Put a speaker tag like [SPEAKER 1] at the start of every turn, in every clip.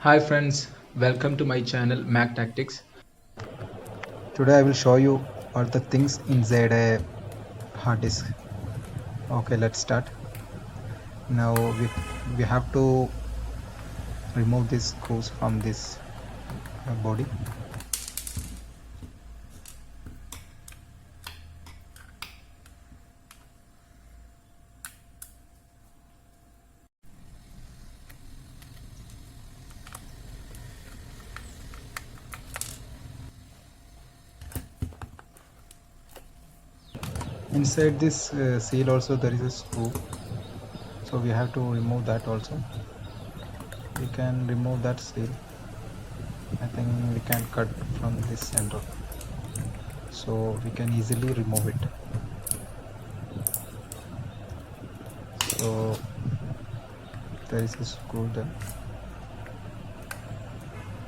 [SPEAKER 1] Hi friends, welcome to my channel Mac Tactics.
[SPEAKER 2] Today I will show you all the things inside a hard disk. Okay, let's start. Now we have to remove these screws from this body. Inside this seal also there is a screw, so we have to remove that also. We can remove that seal. I think we can cut from this center, so we can easily remove it. So there is a screw there.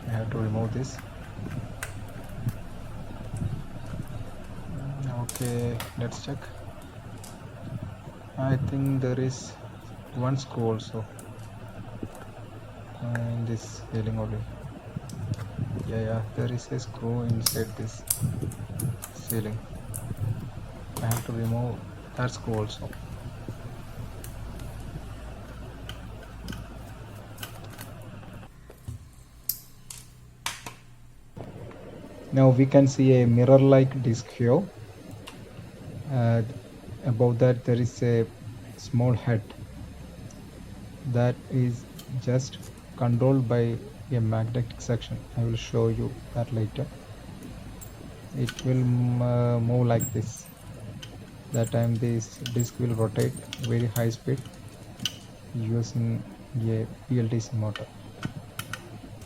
[SPEAKER 2] We have to remove this. Okay, let's check. I think there is one screw also in this ceiling only. Yeah, there is a screw inside this ceiling. I have to remove that screw also. Now we can see a mirror like disc here. uh, Above that there is a small head that is just controlled by a magnetic section. I will show you that later. It will move like this. That time this disc will rotate very high speed using a PLDC motor.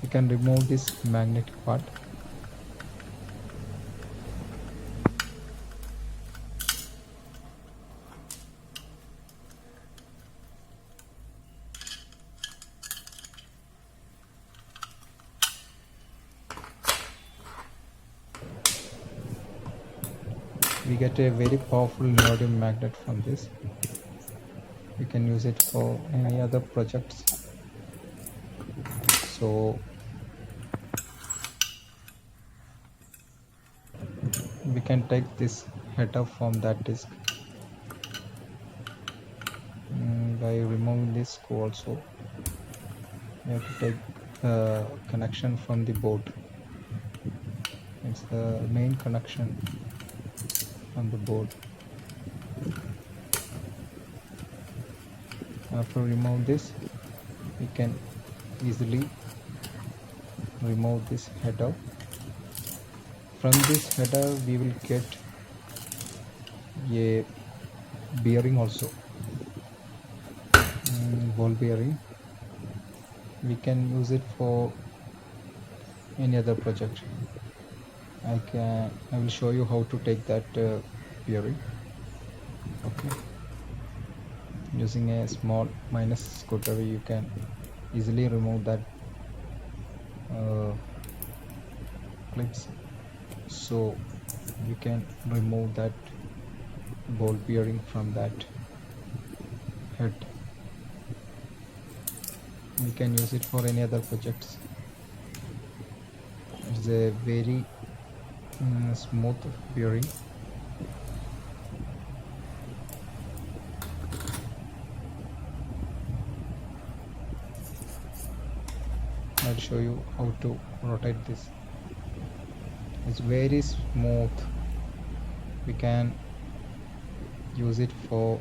[SPEAKER 2] You can remove this magnetic part. We get a very powerful neodymium magnet from this. We can use it for any other projects. So we can take this header from that disk by removing this screw also. We have to take connection from the board. It's the main connection on the board. After remove this, we can easily remove this header. From this header we will get a bearing also, ball bearing. We can use it for any other project. I will show you how to take that bearing. Okay, using a small minus screwdriver you can easily remove that clips. So you can remove that ball bearing from that head. We can use it for any other projects. It's a very smooth bearing. I'll show you how to rotate this. It's very smooth. We can use it for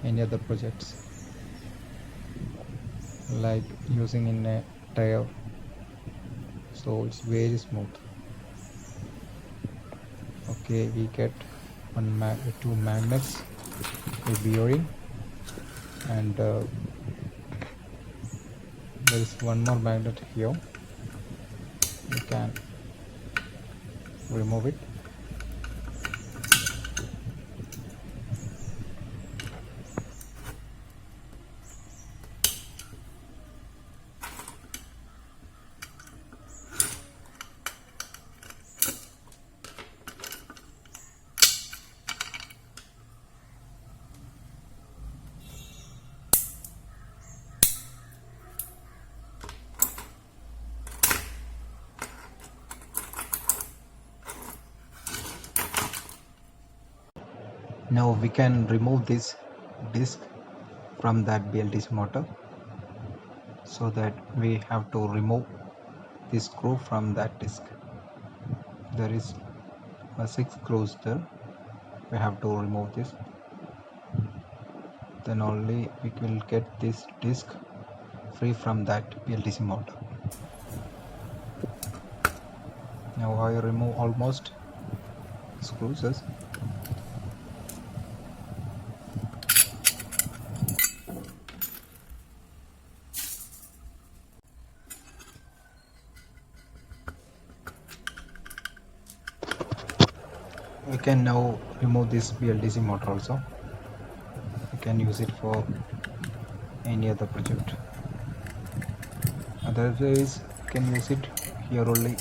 [SPEAKER 2] any other projects, like using in a tire. So it's very smooth. Okay, we get two magnets, a bearing, and there is one more magnet here. We can remove it. Now we can remove this disk from that BLDC motor, so that we have to remove this screw from that disk. There is 6 screws there. We have to remove this, then only we will get this disk free from that BLDC motor. Now I remove almost screws. We can now remove this BLDC motor also. We can use it for any other project. Otherwise we can use it here only,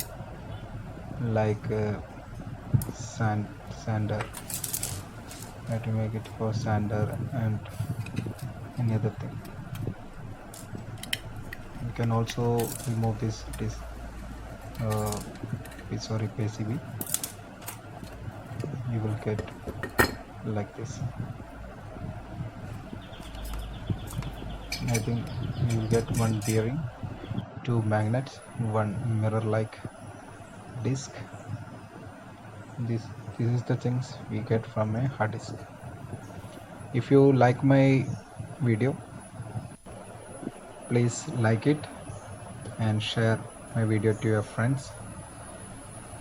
[SPEAKER 2] like sander. Let me make it for sander and any other thing. We can also remove this PCB. You will get like this. I think you will get one bearing, 2 magnets, one mirror like disc. This is the things we get from a hard disk. If you like my video, please like it and share my video to your friends,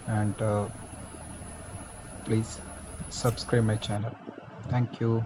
[SPEAKER 2] and please subscribe my channel. Thank you.